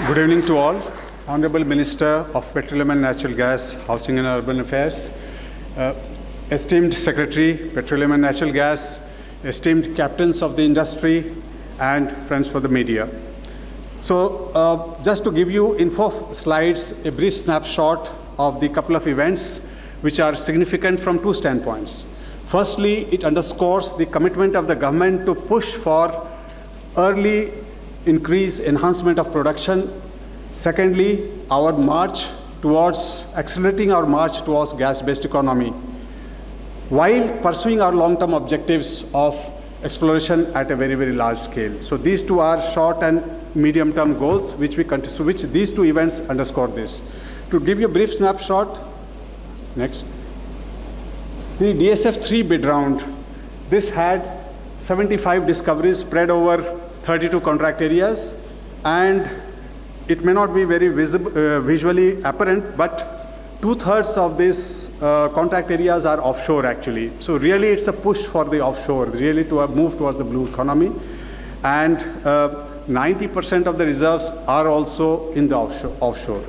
Good evening to all. Honorable Minister of Petroleum and Natural Gas, Housing and Urban Affairs, esteemed Secretary, Petroleum and Natural Gas, esteemed captains of the industry, and friends for the media. So just to give you in 4 slides a brief snapshot of the couple of events which are significant from 2 standpoints. Firstly, it underscores the commitment of the government to push for early increase, enhancement of production. Secondly, our march towards accelerating our march towards gas-based economy, while pursuing our long-term objectives of exploration at a very, very large scale. So these 2 are short and medium-term goals which these 2 events underscore this. To give you a brief snapshot, next. The DSF-3 bid round, this had 75 discoveries spread over 32 contract areas, and it may not be very visually apparent, but 2/3 of these contract areas are offshore actually. So really it's a push for the offshore, really to move towards the blue economy. And 90% of the reserves are also in the offshore.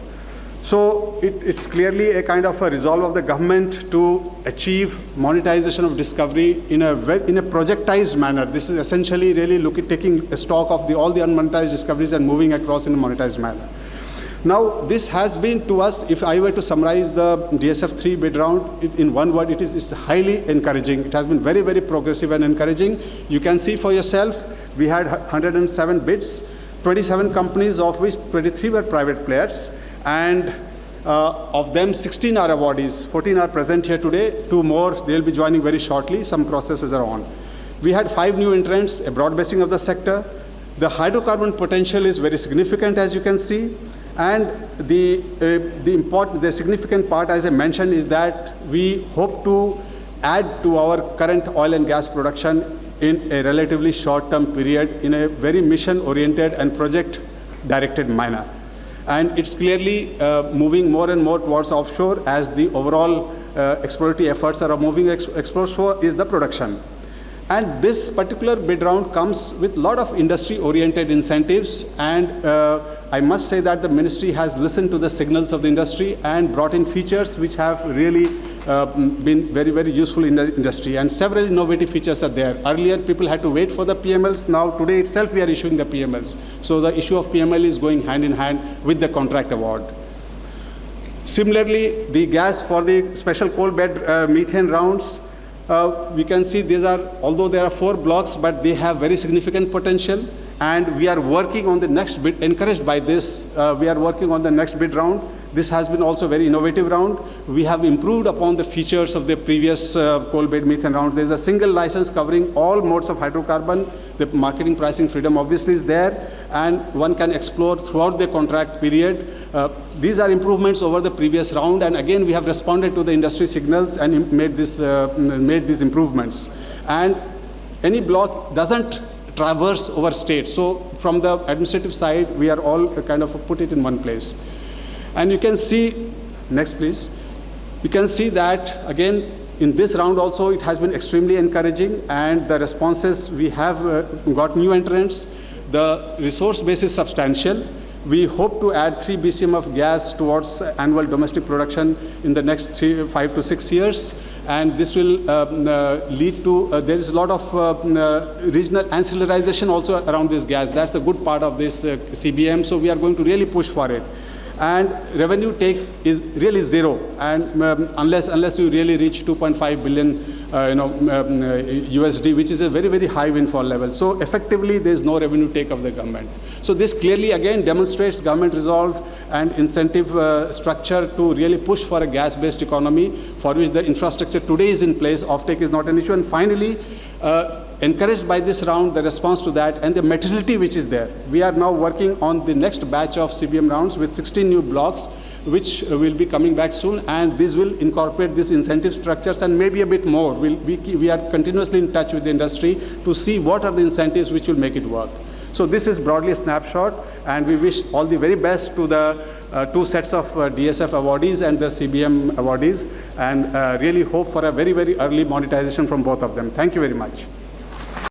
So it's clearly a kind of a resolve of the government to achieve monetization of discovery in a projectized manner. This is essentially really taking a stock of all the unmonetized discoveries and moving across in a monetized manner. Now, this has been to us, if I were to summarize the DSF-3 bid round in one word, it's highly encouraging. It has been very, very progressive and encouraging. You can see for yourself, we had 107 bids, 27 companies, of which 23 were private players. And of them, 16 are awardees. 14 are present here today. 2 more, they'll be joining very shortly. Some processes are on. We had 5 new entrants, a broad basing of the sector. The hydrocarbon potential is very significant, as you can see. And the significant part, as I mentioned, is that we hope to add to our current oil and gas production in a relatively short-term period in a very mission-oriented and project-directed manner. And it's clearly moving more and more towards offshore as the overall exploratory efforts are moving offshore is the production. And this particular bid round comes with a lot of industry-oriented incentives, and I must say that the ministry has listened to the signals of the industry and brought in features which have really been very, very useful in the industry. And several innovative features are there. Earlier, people had to wait for the PMLs. Now, today itself, we are issuing the PMLs. So the issue of PML is going hand in hand with the contract award. Similarly, the gas for the special coal bed methane rounds, we can see these are, although there are 4 blocks, but they have very significant potential. And we are working on the next bid, encouraged by this, we are working on the next bid round. This has been also a very innovative round. We have improved upon the features of the previous coal bed methane round. There's a single license covering all modes of hydrocarbon. The marketing pricing freedom obviously is there, and one can explore throughout the contract period. These are improvements over the previous round, and again we have responded to the industry signals and made these improvements. And any block doesn't traverse over states. So from the administrative side, we are all kind of put it in one place. And you can see, next please, you can see that again in this round also it has been extremely encouraging, and the responses, we have got new entrants. The resource base is substantial. We hope to add 3 BCM of gas towards annual domestic production in the next 5 to 6 years. And this will lead to, there is a lot of regional ancillarization also around this gas. That's the good part of this CBM. So we are going to really push for it. And revenue take is really 0, and unless you really reach 2.5 billion USD, which is a very, very high windfall level. So effectively, there is no revenue take of the government. So this clearly again demonstrates government resolve and incentive structure to really push for a gas-based economy, for which the infrastructure today is in place. Offtake is not an issue. And finally, encouraged by this round, the response to that and the materiality which is there. We are now working on the next batch of CBM rounds with 16 new blocks, which will be coming back soon, and this will incorporate these incentive structures and maybe a bit more. We are continuously in touch with the industry to see what are the incentives which will make it work. So this is broadly a snapshot, and we wish all the very best to the 2 sets of DSF awardees and the CBM awardees, and really hope for a very, very early monetization from both of them. Thank you very much.